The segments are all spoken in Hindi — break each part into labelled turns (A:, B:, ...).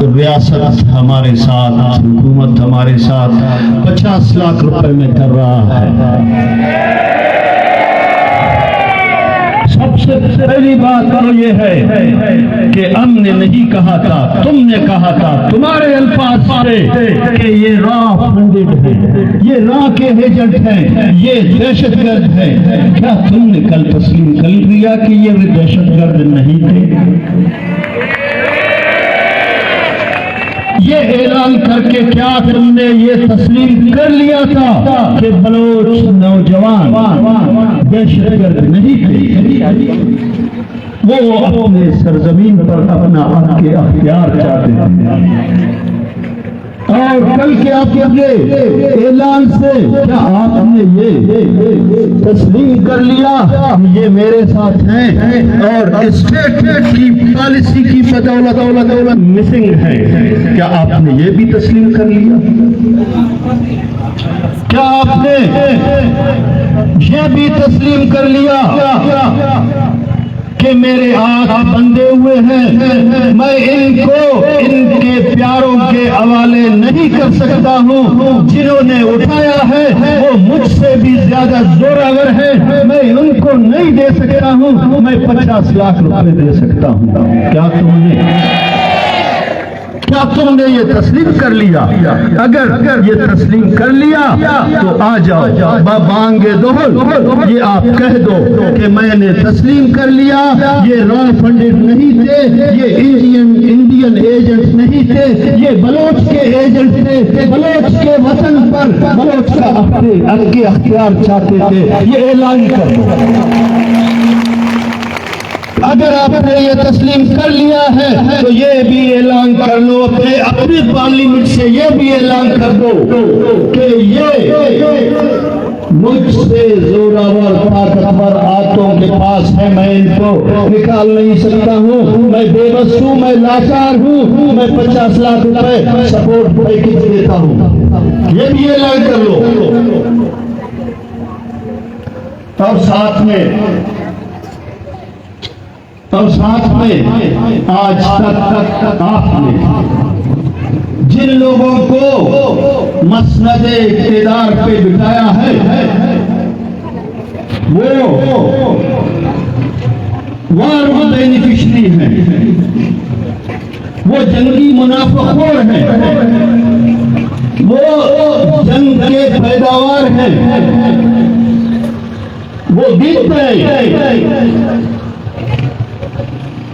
A: रियासत हमारे साथ, हुकूमत हमारे साथ 50 लाख रुपए में कर रहा है। सबसे पहली बात तो ये है कि हमने नहीं कहा था, तुमने कहा था, तुम्हारे अल्फाज से कि ये रॉ फंडेड है, ये रॉ के एजेंट हैं, ये दहशतगर्द है। क्या तुमने कल तस्लीम कर लिया कि ये दहशतगर्द नहीं थे? ये ऐलान करके क्या तुमने ये तस्लीम कर लिया था कि बलोच नौजवान दहशतगर्द नहीं थे? वो अपने सरजमीन पर अपना हक के अख्तियार चाहते थे। और कल क्या किए ऐलान से क्या आपने ये तस्लीम कर लिया ये मेरे साथ हैं और स्टेट की पॉलिसी की बदौलत मिसिंग है? क्या आपने ये भी तस्लीम कर लिया? क्या आपने ये भी तस्लीम कर लिया कि मेरे आंख बंधे हुए हैं, मैं इनको इनके प्यारों के हवाले नहीं कर सकता हूँ, जिन्होंने उठाया है वो मुझसे भी ज्यादा जोरावर है, मैं उनको नहीं दे सकता हूँ, मैं 50 लाख रुपए दे सकता हूँ? क्या तुमने ये तस्लीम कर लिया? अगर ये तस्लीम कर लिया तो आ जाओ बांगे दोहल, ये आप कह दो कि मैंने तस्लीम कर लिया, ये रॉ फंडेड नहीं थे, ये इंडियन एजेंट नहीं थे, ये बलोच के एजेंट थे, बलोच के वतन पर बलोच का अपने अख्तियार चाहते थे, ये ऐलान कर दो। अगर आपने ये तस्लीम कर लिया है तो ये भी ऐलान कर लो, अपने पार्लियामेंट से ये भी ऐलान कर दो कि ये मुझसे जोरावर ताकतवर हाथों के पास है, मैं इनको निकाल नहीं सकता हूँ, मैं बेबस हूँ, मैं लाचार हूँ, मैं 50 लाख रुपए सपोर्ट पैकेज देता हूँ, ये भी ऐलान कर लो। और साथ में आज तक आपने जिन लोगों को मसनदे इक़्तिदार पे बिठाया है वो वार बेनिफिशरी हैं, वो जंगी मुनाफाखोर हैं, वो जंग के पैदावार हैं, वो गिरते हैं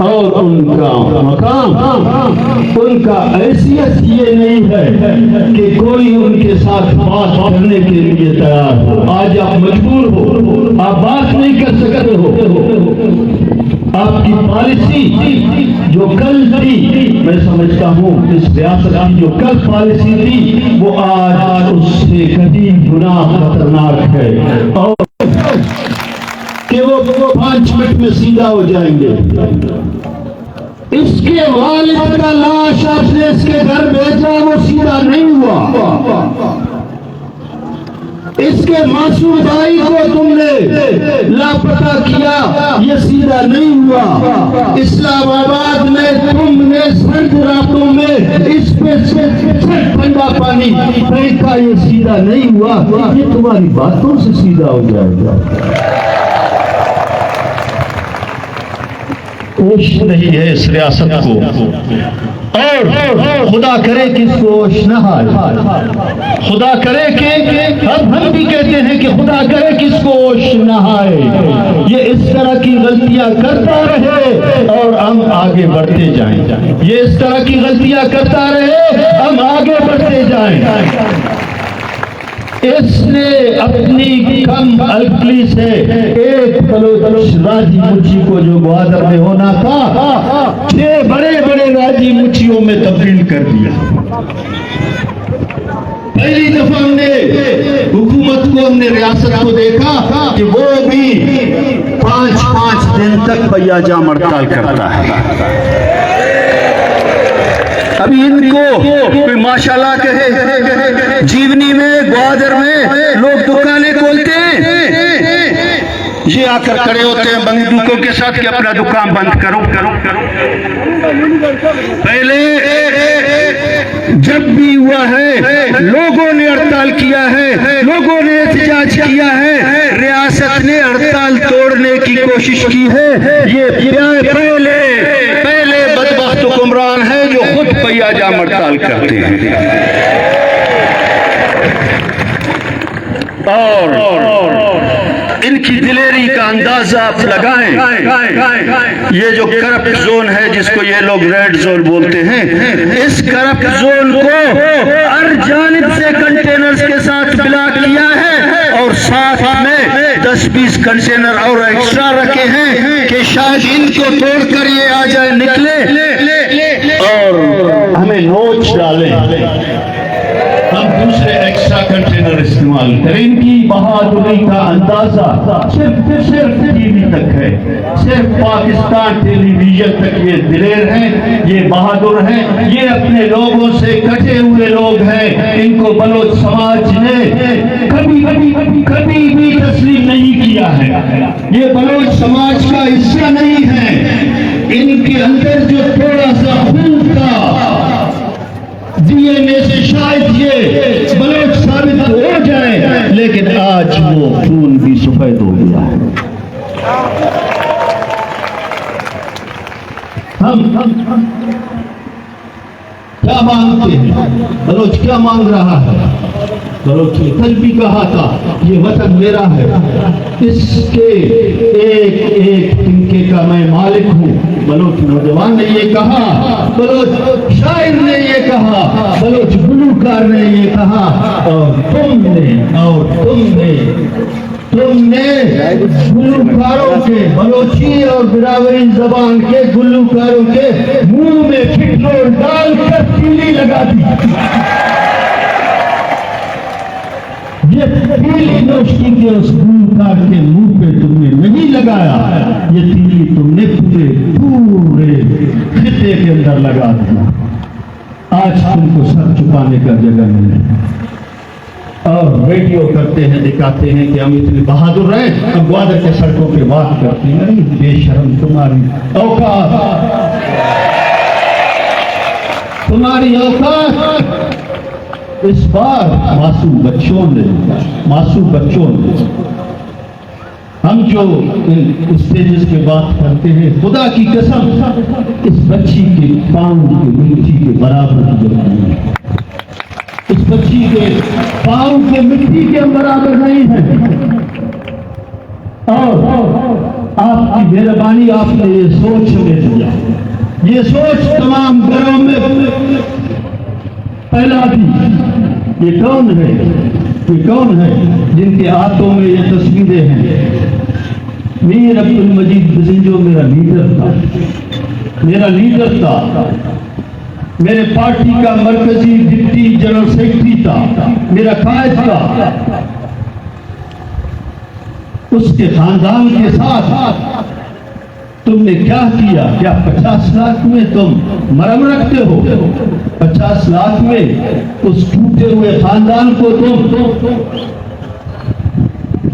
A: और उनका मकाम, उनका हैसियत ये नहीं है कि कोई उनके साथ बात करने के लिए तैयार हो। आज आप मजबूर हो, आप बात नहीं कर सकते हो, आपकी पॉलिसी जो कल थी, मैं समझता हूँ इस रियासत की जो कल पॉलिसी थी वो आज उससे कहीं गुना खतरनाक है और कि वो 5 मिनट में सीधा हो जाएंगे। इसके वालिद का लाश आपने इसके घर भेजा, वो सीधा नहीं हुआ। इसके मासूम भाई को तुमने लापता किया, ये सीधा नहीं हुआ। इस्लामाबाद में तुमने सर्द रातों में इस पे ठंडा पानी फेंका, ये सीधा नहीं हुआ। ये तुम्हारी बातों से सीधा हो जाएगा। होश नहीं है इस रियासत को, और खुदा करे कि इसको होश न आए, खुदा करे कि हम भी कहते हैं कि खुदा करे कि इसको होश न आए, ये इस तरह की गलतियां करता रहे और हम आगे बढ़ते जाएं, ये इस तरह की गलतियां करता रहे, हम आगे बढ़ते जाएं। इसने अपनी कम अक्ली से एक बलोच राजी मुची को जो ग्वादर में होना था 6 बड़े बड़े राजी मुचियों में तब्दील कर दिया। पहली दफा हमने हुकूमत को, हमने रियासत को देखा कि वो भी 5-5 दिन तक पैयाजाम हड़ताल करता है। अभी इनको कोई माशाल्लाह कहे, जीवनी में ग्वादर में लोग दुकानें खोलते हैं, ये नीचे आकर खड़े होते हैं बंदूकों के साथ कि अपना दुकान बंद करो करो करो। पहले जब भी हुआ है लोगों ने हड़ताल किया है, लोगों ने एहतजाज किया है, रियासत ने हड़ताल तोड़ने की कोशिश की है। ये पहले बदबख्त हुक्मरान है जो खुद पैयाजाम हड़ताल करते हैं। और इनकी दिलेरी का अंदाजा आप लगाएं। ये जो करप्ट जोन है जिसको ये लोग रेड जोन बोलते हैं, इस करप्ट जोन को हर जानिब से कंटेनर्स के साथ ब्लॉक किया है और साथ में 10-20 कंटेनर और एक्स्ट्रा रखे हैं कि शायद इनको तोड़कर ये आ जाए निकले और हमें नोच डालें, हम दूसरे एक्स्ट्रा कंटेनर इस्तेमाल करें। इनकी बहादुरी का अंदाजा सिर्फ टीवी तक है, सिर्फ पाकिस्तान टेलीविजन तक ये दिलेर हैं, ये बहादुर हैं, ये अपने लोगों से कटे हुए लोग हैं। इनको बलोच समाज ने कभी भी तस्लीम नहीं किया है। ये बलोच समाज का हिस्सा नहीं है। इनके अंदर जो थोड़ा सा खून था डीएनए से शायद ये बलोच साबित हो जाए, लेकिन आज वो खून भी सफेद हो गया है। हम क्या मांगते हैं? बलोच क्या मांग रहा है? बलोच ने कल भी कहा था ये वतन मेरा है, इसके एक तिनके का मैं मालिक हूँ। बलोच नौजवान ने ये कहा, बलोच शायर ने ये कहा, बलोच गुलूकार ने ये कहा, और तुमने गुलूकारों के, बलोची और बिरावरी जबान के गुलूकारों के मुंह में फिटलोर डालकर तीली लगा दी। ये तीली नौशी के उस गुलूकार के मुंह पे तुमने नहीं लगाया, ये तीली तुमने पूरे खिते के अंदर लगा दिया। आज तुमको सर छुपाने का जगह नहीं है और वीडियो करते हैं, दिखाते हैं कि हम इतने बहादुर हैं। अब ग्वादर के सड़कों पे बात करते हैं, नहीं बेशरम, तुम्हारी औकात इस बार मासूम बच्चों ने हम जो स्टेजेस पे बात करते हैं, खुदा की कसम इस बच्ची के पांव की मिट्टी के बराबर की जगह नहीं है। इस बच्ची के पांव के मिट्टी के बराबर नहीं है। और आपकी मेहरबानी, आपने ये सोच हमें दिया, ये सोच तमाम घरों में फैला दी। ये कौन है जिनके हाथों में ये तस्वीरें हैं? मीर अब्दुल मजीद बजिंजो मेरा लीडर था, मेरे पार्टी का मरकजी डिप्टी जनरल सेक्रेटरी था, मेरा कायद था। उसके खानदान के साथ तुमने क्या किया? क्या 50 लाख में तुम मरम रखते हो? 50 लाख में उस टूटे हुए खानदान को तुम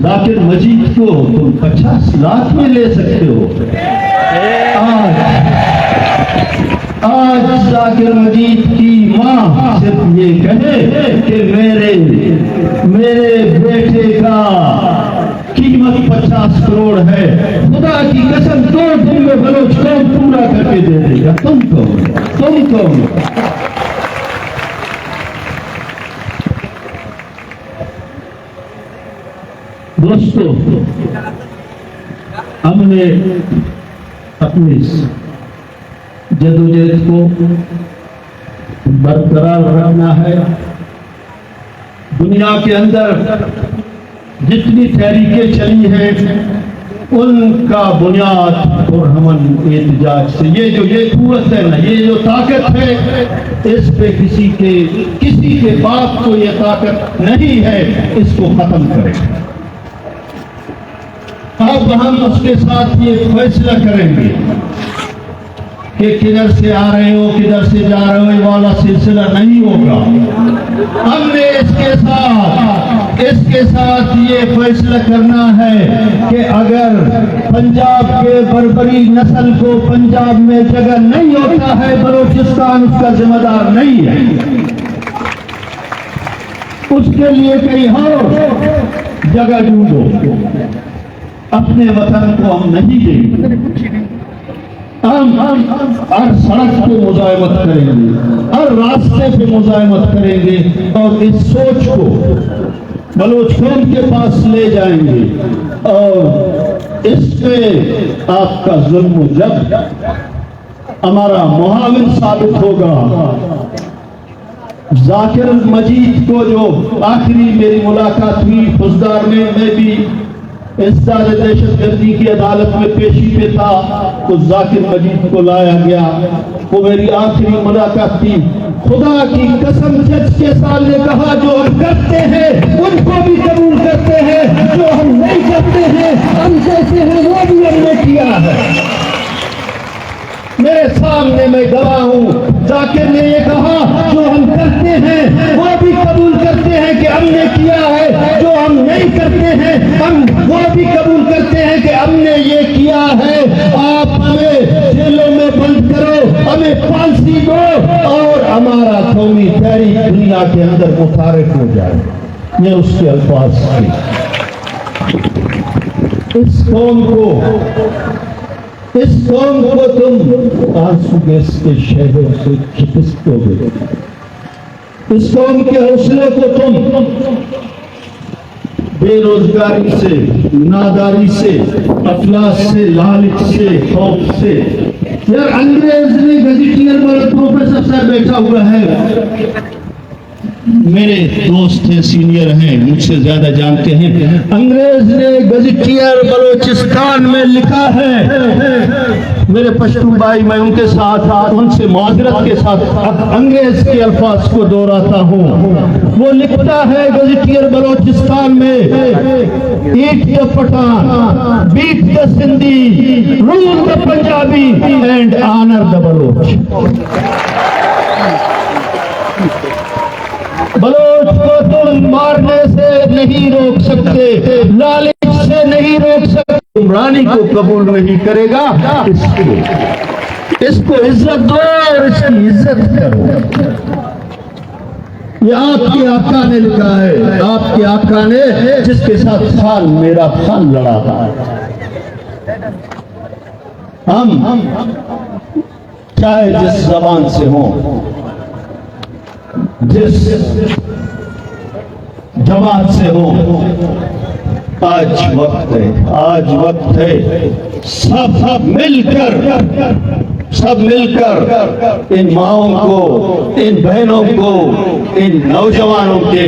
A: जाकिर मजीद को तुम 50 लाख में ले सकते हो? आज जाकिर मजीद की माँ सिर्फ ये कहे कि मेरे बेटे का कीमत 50 करोड़ है, खुदा की कसम 2 दिन में बलोच कौन पूरा करके दे देगा? तुम कौन? दोस्तों, हमने अपनी जदोजहद को बरकरार रखना है। दुनिया के अंदर जितनी तहरीकें चली हैं उनका बुनियाद पुरअमन एहतजाज से, ये कुव्वत है ना, ये जो ताकत है, इस पे किसी के बाप को ये ताकत नहीं है, इसको खत्म करें। अब हम उसके साथ ये फैसला करेंगे कि किधर से आ रहे हो, किधर से जा रहे हो, ये वाला सिलसिला नहीं होगा। हमने इसके साथ इसके साथ ये फैसला करना है कि अगर पंजाब के बर्बरी नस्ल को पंजाब में जगह नहीं होता है, बलूचिस्तान उसका जिम्मेदार नहीं है। उसके लिए कहीं और जगह ढूंढो, अपने वतन को हम नहीं देंगे। हम हर सड़क पे मुजाहिमत करेंगे, हर रास्ते पे मुजाहिमत करेंगे और इस सोच को बलोच कौम के पास ले जाएंगे और इस पे आपका जुल्म जब हमारा मुआविन साबित होगा। जाकिर मजीद को जो आखिरी मेरी मुलाकात हुई फौजदार में, मैं भी इंसदाद दहशतगर्दी की अदालत में पेशी पे था, तो जाकिर मजीद को लाया गया। वो मेरी आखिरी मुलाकात थी। खुदा की कसम जज के सामने कहा, जो हम करते हैं उनको भी कबूल करते हैं, जो हम नहीं करते हैं हम जैसे हैं वो भी हमने किया है। मेरे सामने मैं गवाह हूं। जाकिर ने ये कहा, जो हम करते हैं वो भी कबूल करते हैं कि हमने किया है, जो हम नहीं करते हैं हम वो भी कबूल करते हैं कि हमने ये किया है। आप हमें जेलों में बंद करो, हमें फांसी दो और हमारा कौमी तहरीक दुनिया के अंदर मुतारिफ हो जाए। ये उसके अल्फाज थे। इस कौम को तुम आंसू गैस के शहरों से खिसकोगे। इस कौम के हौसले को तुम बेरोजगारी से, नादारी से, अफलास से, लालच से, खौफ से। यार अंग्रेज ने गजेटियर पर प्रोफेसर साहब बैठा हुआ है, मेरे दोस्त हैं, सीनियर हैं, मुझसे ज्यादा जानते हैं। अंग्रेज ने गजेटियर बलोचिस्तान में लिखा है, मेरे पश्तून भाई मैं उनके साथ उनसे माजरत के साथ अंग्रेज के अल्फाज को दोहराता हूँ। वो लिखता है गजेटियर बलोचिस्तान में, eat the Pathan, beat the Sindhi, rule the Punjabi and honour the Baloch. Baloch को तुम मारने से नहीं रोक सकते, लालच से नहीं रोक सकते, इमरानी को कबूल नहीं करेगा। इसको इज्जत दो और इसकी इज्जत करो। ये आपके आका ने लिखा है, आपके आका ने, जिसके साथ खान मेरा खान लड़ा था। हम चाहे जिस जबान से हो, जिस जमात से हो, आज वक्त है सब मिलकर इन माओं को, इन बहनों को, इन नौजवानों के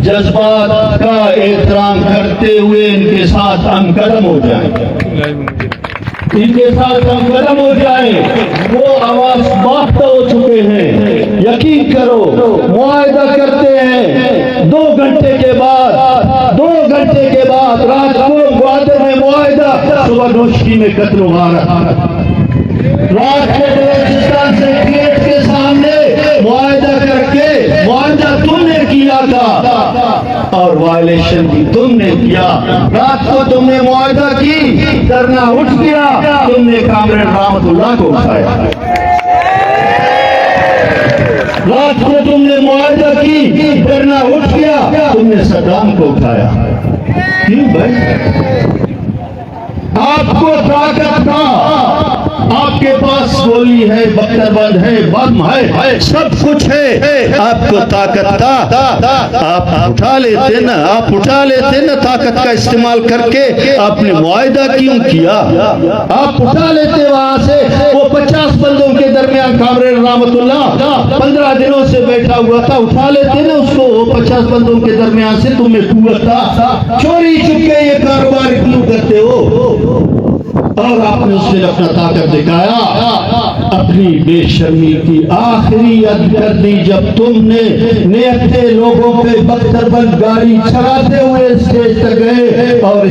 A: जज्बात का एहतराम करते हुए इनके साथ हम कदम हो जाएं। इनके साथ हम कदम हो जाए। वो आवाज बात हो चुके हैं, यकीन करो। मुआहदा करते हैं 2 घंटे के बाद रात को ग्वादर में मुआहदा, सुबह नौशरी में कत्ल गारत। रात को बलूचिस्तान सेक्रेटरीट के सामने मुआहदा करके, मुआहदा तुमने किया था और वायलेशन भी तुमने किया। रात को तुमने मुआहदा की, धरना उठ गया, तुमने कामरेड रहमतुल्लाह को उठाया। रात को तुमने मुआहदा की, धरना उठ गया, तुमने सद्दाम को उठाया। क्यों भाई? आपको ताकत था, आपके पास गोली है, बख्तरबंद है, बम है, सब कुछ है, आपको ताकत था। आप उठा लेते ना, ताकत का इस्तेमाल करके आपने मुआहदा क्यों किया? आप उठा लेते वहां से। वो 50 बंदों के दरमियान कामरेड रहमतुल्लाह 15 दिनों से बैठा हुआ था, उठा लेते ना उसको। 50 बंदों के दरमियान से तुम्हें कुव्वत था। चोरी चुपके ये कारोबार क्यों करते हो? और आपने उससे अपना ताकत दिखाया, अपनी बेशर्मी की आखिरी हद कर दी जब तुमने निहत्ते लोगों पे बख्तरबंद गाड़ी चलाते हुए स्टेज तक गए और